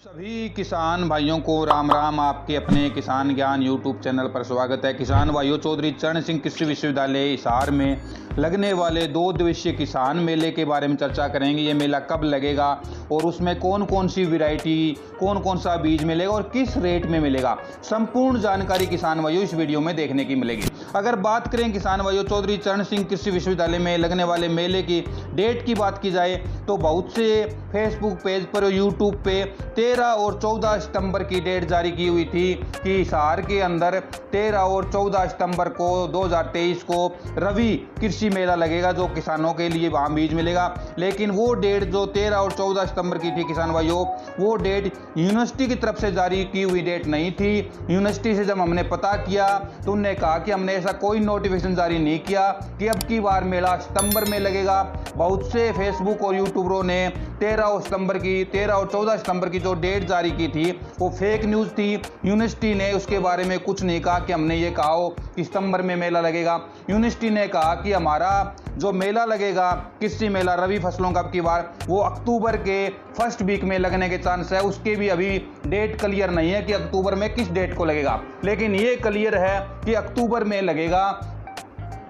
सभी किसान भाइयों को राम राम। आपके अपने किसान ज्ञान यूट्यूब चैनल पर स्वागत है। किसान भाइयों, चौधरी चरण सिंह कृषि विश्वविद्यालय हिसार में लगने वाले 2 दिवसीय किसान मेले के बारे में चर्चा करेंगे। ये मेला कब लगेगा और उसमें कौन कौन सी वैरायटी, कौन कौन सा बीज मिलेगा और किस रेट में मिलेगा, संपूर्ण जानकारी किसान भाइयों इस वीडियो में देखने की मिलेगी। अगर बात करें किसान भाइयों चौधरी चरण सिंह कृषि विश्वविद्यालय में लगने वाले मेले की डेट की बात की जाए तो बहुत से फेसबुक पेज पर, यूट्यूब पे 13 और 14 सितंबर की डेट जारी की हुई थी कि हिसार के अंदर 13 और 14 सितंबर को 2023 को रवि कृषि मेला लगेगा, जो किसानों के लिए वहाँ बीज मिलेगा। लेकिन वो डेट जो 13 और 14 सितंबर की थी किसान भाइयों, वो डेट यूनिवर्सिटी की तरफ से जारी की हुई डेट नहीं थी। यूनिवर्सिटी से जब हमने पता किया तो उन्होंने कहा कि हमने ऐसा कोई नोटिफिकेशन जारी नहीं किया कि अब की बार मेला सितंबर में लगेगा। बहुत से फेसबुक और यूट्यूबरों ने 13 और 14 सितंबर की जो डेट जारी की थी वो फेक न्यूज़ थी। यूनिवर्सिटी ने उसके बारे में कुछ नहीं कहा कि हमने ये कहा हो कि सितंबर में मेला लगेगा। यूनिवर्सिटी ने कहा कि हमारा जो मेला लगेगा कृषि मेला रवि फसलों का, अब की बार वो अक्टूबर के फर्स्ट वीक में लगने के चांस है। उसके भी अभी डेट क्लियर नहीं है कि अक्टूबर में किस डेट को लगेगा, लेकिन ये क्लियर है कि अक्टूबर में लगेगा।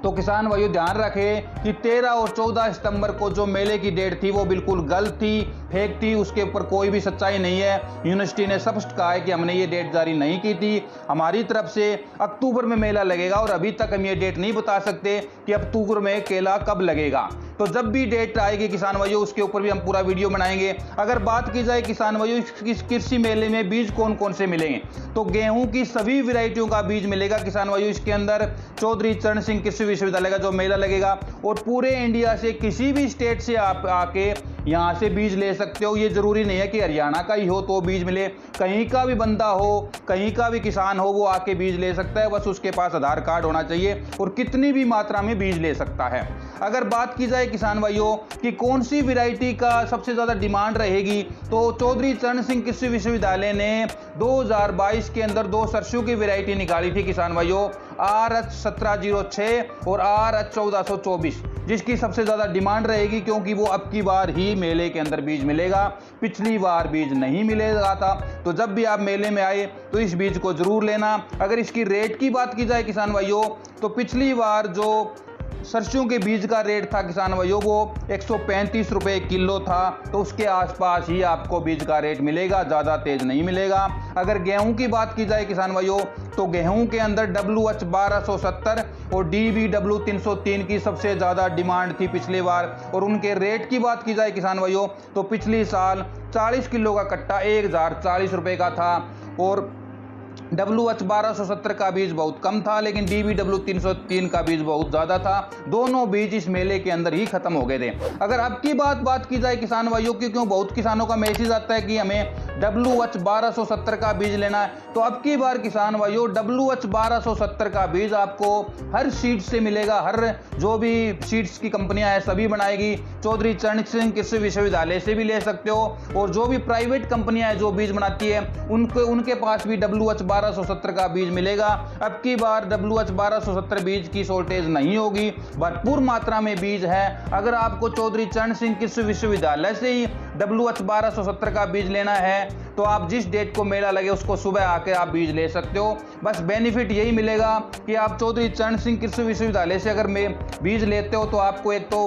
तो किसान भाइयों ध्यान रखें कि 13 और 14 सितंबर को जो मेले की डेट थी वो बिल्कुल गलत थी, फेक थी, उसके ऊपर कोई भी सच्चाई नहीं है। यूनिवर्सिटी ने स्पष्ट कहा है कि हमने ये डेट जारी नहीं की थी। हमारी तरफ से अक्टूबर में मेला लगेगा और अभी तक हम ये डेट नहीं बता सकते कि अक्टूबर में केला कब लगेगा। तो जब भी डेट आएगी किसान भाइयों उसके ऊपर भी हम पूरा वीडियो बनाएंगे। अगर बात की जाए किसान भाइयों इस कृषि मेले में बीज कौन कौन से मिलेंगे, तो गेहूं की सभी वैरायटियों का बीज मिलेगा किसान भाइयों। इसके अंदर चौधरी चरण सिंह कृषि विश्वविद्यालय का जो मेला लगेगा और पूरे इंडिया से किसी भी स्टेट से आप आके यहाँ से बीज ले सकते हो। ये जरूरी नहीं है कि हरियाणा का ही हो तो बीज मिले, कहीं का भी बंदा हो, कहीं का भी किसान हो वो आके बीज ले सकता है। बस उसके पास आधार कार्ड होना चाहिए और कितनी भी मात्रा में बीज ले सकता है। अगर बात की जाए किसान भाइयों कि कौन सी वैरायटी का सबसे ज़्यादा डिमांड रहेगी, तो चौधरी चरण सिंह कृषि विश्वविद्यालय ने 2022 के अंदर 2 सरसों की वैरायटी निकाली थी किसान भाइयों, RH 1706 और RH 1424, जिसकी सबसे ज़्यादा डिमांड रहेगी क्योंकि वो अब की बार ही मेले के अंदर बीज मिलेगा। पिछली बार बीज नहीं मिलेगा था। तो जब भी आप मेले में आए तो इस बीज को जरूर लेना। अगर इसकी रेट की बात की जाए किसान भाइयों तो पिछली बार जो सरसों के बीज का रेट था किसान भाइयों वो 135 रुपये किलो था, तो उसके आसपास ही आपको बीज का रेट मिलेगा, ज़्यादा तेज नहीं मिलेगा। अगर गेहूं की बात की जाए किसान भाइयों तो गेहूं के अंदर WH 1270 और DBW 303 की सबसे ज़्यादा डिमांड थी पिछली बार। और उनके रेट की बात की जाए किसान भाइयों तो पिछली साल 40 किलो का कट्टा 1040 रुपये का था और WH 1270 का बीज बहुत कम था, लेकिन DBW 303 का बीज बहुत ज़्यादा था। दोनों बीज इस मेले के अंदर ही खत्म हो गए थे। अगर अब की बात की जाए किसान भाइयों की, क्यों बहुत किसानों का मैसेज आता है कि हमें WH 1270 का बीज लेना है, तो अब की बार किसान भाइयों WH 1270 का बीज आपको हर सीड से मिलेगा। हर जो भी सीड्स की कंपनियां हैं सभी बनाएगी। चौधरी चरण सिंह कृषि विश्वविद्यालय से भी ले सकते हो और जो भी प्राइवेट कंपनियां हैं जो बीज बनाती है उनके पास भी WH 1270 का बीज मिलेगा। अब की बार WH 1270 बीज की शॉर्टेज नहीं होगी, भरपूर मात्रा में बीज है। अगर आपको चौधरी चरण सिंह कृषि विश्वविद्यालय से ही WH 1270 का बीज लेना है तो आप जिस डेट को मेला लगे उसको सुबह आके आप बीज ले सकते हो। बस बेनिफिट यही मिलेगा कि आप चौधरी चरण सिंह कृषि विश्वविद्यालय से अगर बीज लेते हो तो आपको एक तो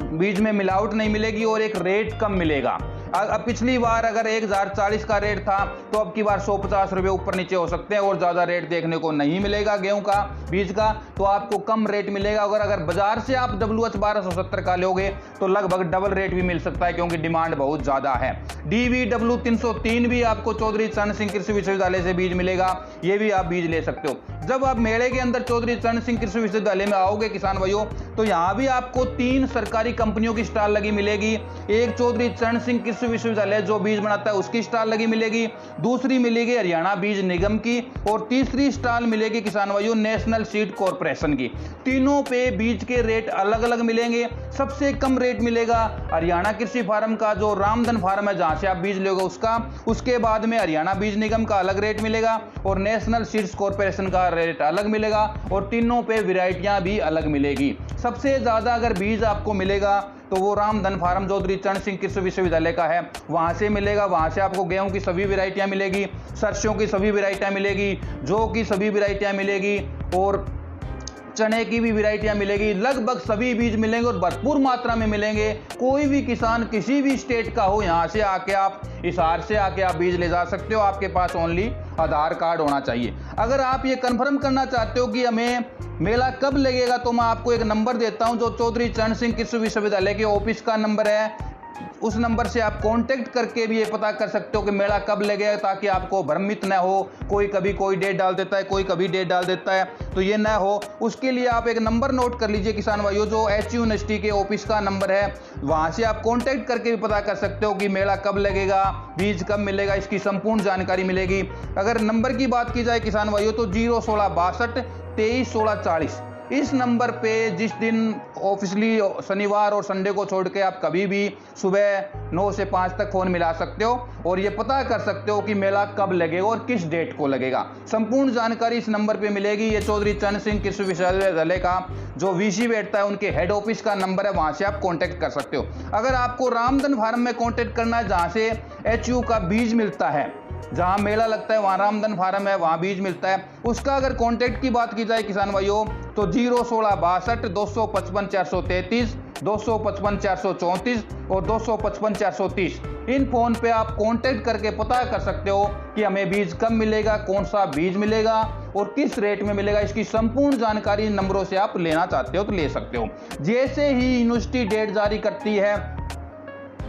बीज में मिलावट नहीं मिलेगी और एक रेट कम मिलेगा। अब पिछली बार अगर 1040 का रेट था तो अब की बार 150 रुपये ऊपर नीचे हो सकते हैं और ज़्यादा रेट देखने को नहीं मिलेगा गेहूं का बीज का, तो आपको कम रेट मिलेगा। अगर बाजार से आप WH 1270 का लोगे तो लगभग डबल रेट भी मिल सकता है क्योंकि डिमांड बहुत ज़्यादा है। DBW 303 भी आपको चौधरी चरण सिंह कृषि विश्वविद्यालय से बीज मिलेगा, ये भी आप बीज ले सकते हो। जब आप मेले के अंदर चौधरी चरण सिंह कृषि विश्वविद्यालय में आओगे किसान भाइयों तो यहाँ भी आपको 3 सरकारी कंपनियों की स्टॉल लगी मिलेगी। एक चौधरी चरण सिंह कृषि विश्वविद्यालय जो बीज बनाता है उसकी स्टॉल लगी मिलेगी, दूसरी मिलेगी हरियाणा बीज निगम की और तीसरी स्टॉल मिलेगी किसान भाइयों नेशनल सीड कॉर्पोरेशन की। तीनों पे बीज के रेट अलग अलग मिलेंगे। सबसे कम रेट मिलेगा हरियाणा कृषि फार्म का, जो रामधन फार्म है जहां से आप बीज लोगे उसका। उसके बाद में हरियाणा बीज निगम का अलग रेट मिलेगा और नेशनल सीड्स कॉर्पोरेशन का रेट अलग मिलेगा और तीनों पे वैरायटियां भी अलग मिलेगी। सबसे ज्यादा अगर बीज आपको मिलेगा तो वो रामधन फार्म चौधरी चरण सिंह कृषि विश्वविद्यालय का है, वहाँ से मिलेगा। वहाँ से आपको गेहूं की सभी वैरायटियाँ मिलेगी, सरसों की सभी वैरायटियाँ मिलेगी, जौ की सभी वैरायटियाँ मिलेगी और चने की भी वैरायटियां मिलेगी। लगभग सभी बीज मिलेंगे और भरपूर मात्रा में मिलेंगे। कोई भी किसान किसी भी स्टेट का हो, यहाँ से आके आप हिसार से आके आप बीज ले जा सकते हो। आपके पास ओनली आधार कार्ड होना चाहिए। अगर आप ये कंफर्म करना चाहते हो कि हमें मेला कब लगेगा, तो मैं आपको एक नंबर देता हूँ जो चौधरी चरण सिंह कृषि विश्वविद्यालय के ऑफिस का नंबर है। उस नंबर से आप कांटेक्ट करके भी ये पता कर सकते हो कि मेला कब लगेगा, ताकि आपको भ्रमित न हो। कोई कभी कोई डेट डाल देता है, कोई कभी डेट डाल देता है, तो ये ना हो। उसके लिए आप एक नंबर नोट कर लीजिए किसान भाइयों, जो HU यूनिवर्सिटी के ऑफिस का नंबर है। वहाँ से आप कांटेक्ट करके भी पता कर सकते हो कि मेला कब लगेगा, बीज कब मिलेगा, इसकी संपूर्ण जानकारी मिलेगी। अगर नंबर की बात की जाए किसान भाइयों, तो 01662 23 16 40 इस नंबर पे जिस दिन ऑफिशियली शनिवार और संडे को छोड़ के आप कभी भी सुबह 9 से 5 तक फ़ोन मिला सकते हो और ये पता कर सकते हो कि मेला कब लगेगा और किस डेट को लगेगा। संपूर्ण जानकारी इस नंबर पे मिलेगी। ये चौधरी चरण सिंह कृषि विश्वविद्यालय का जो VC बैठता है, उनके हेड ऑफिस का नंबर है, वहाँ से आप कॉन्टैक्ट कर सकते हो। अगर आपको रामधन फार्म में कॉन्टैक्ट करना है, जहाँ से HU का बीज मिलता है, जहाँ मेला लगता है वहाँ रामधन फार्म है, वहाँ बीज मिलता है, उसका अगर कांटेक्ट की बात की जाए किसान भाइयों, तो 01662 255 433 255 434 और 255 430 इन फोन पे आप कांटेक्ट करके पता कर सकते हो कि हमें बीज कब मिलेगा, कौन सा बीज मिलेगा और किस रेट में मिलेगा। इसकी संपूर्ण जानकारी इन नंबरों से आप लेना चाहते हो तो ले सकते हो। जैसे ही यूनिवर्सिटी डेट जारी करती है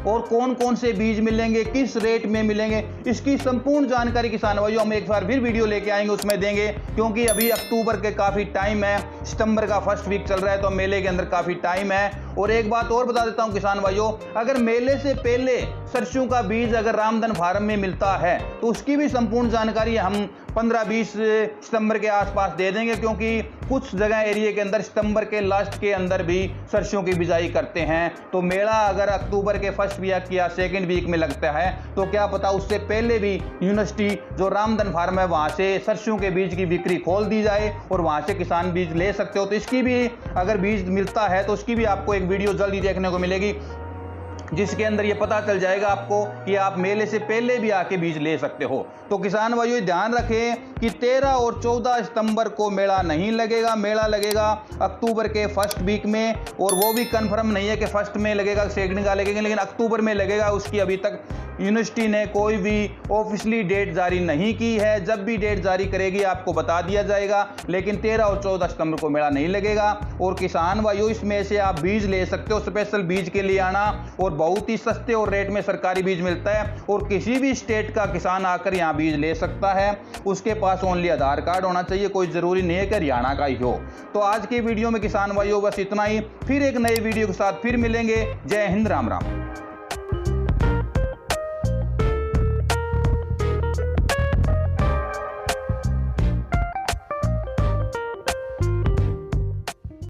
और कौन कौन से बीज मिलेंगे, किस रेट में मिलेंगे, इसकी संपूर्ण जानकारी किसान भाइयों हम एक बार फिर वीडियो लेके आएंगे, उसमें देंगे। क्योंकि अभी अक्टूबर के काफ़ी टाइम है, सितंबर का फर्स्ट वीक चल रहा है, तो मेले के अंदर काफ़ी टाइम है। और एक बात और बता देता हूं किसान भाइयों, अगर मेले से पहले सरसों का बीज अगर रामधन फार्म में मिलता है तो उसकी भी संपूर्ण जानकारी हम 15-20 सितंबर के आसपास दे देंगे। क्योंकि कुछ जगह एरिया के अंदर सितंबर के लास्ट के अंदर भी सरसों की बिजाई करते हैं। तो मेला अगर अक्टूबर के फर्स्ट वीक या सेकेंड वीक में लगता है, तो क्या पता उससे पहले भी यूनिवर्सिटी जो रामधन फार्म है वहाँ से सरसों के बीज की बिक्री खोल दी जाए और वहाँ से किसान बीज ले सकते हो। तो इसकी भी अगर बीज मिलता है तो उसकी भी आपको एक वीडियो जल्दी देखने को मिलेगी, जिसके अंदर ये पता चल जाएगा आपको कि आप मेले से पहले भी आके बीज ले सकते हो। तो किसान भाइयों ध्यान रखें कि 13 और 14 सितंबर को मेला नहीं लगेगा। मेला लगेगा अक्टूबर के फर्स्ट वीक में, और वो भी कंफर्म नहीं है कि फर्स्ट में लगेगा सेकंड का लगेगा, लेकिन अक्टूबर में लगेगा। उसकी अभी तक यूनिवर्सिटी ने कोई भी ऑफिशियली डेट जारी नहीं की है। जब भी डेट जारी करेगी आपको बता दिया जाएगा, लेकिन 13 और 14 सितंबर को मेला नहीं लगेगा। और किसान भाइयों इसमें से आप बीज ले सकते हो, स्पेशल बीज के लिए आना, और बहुत ही सस्ते और रेट में सरकारी बीज मिलता है और किसी भी स्टेट का किसान आकर यहाँ बीज ले सकता है। उसके पास ओनली आधार कार्ड होना चाहिए, कोई जरूरी नहीं है कि हरियाणा का ही हो। तो आज की वीडियो में किसान भाइयों बस इतना ही। फिर एक नए वीडियो के साथ फिर मिलेंगे। जय हिंद, राम राम।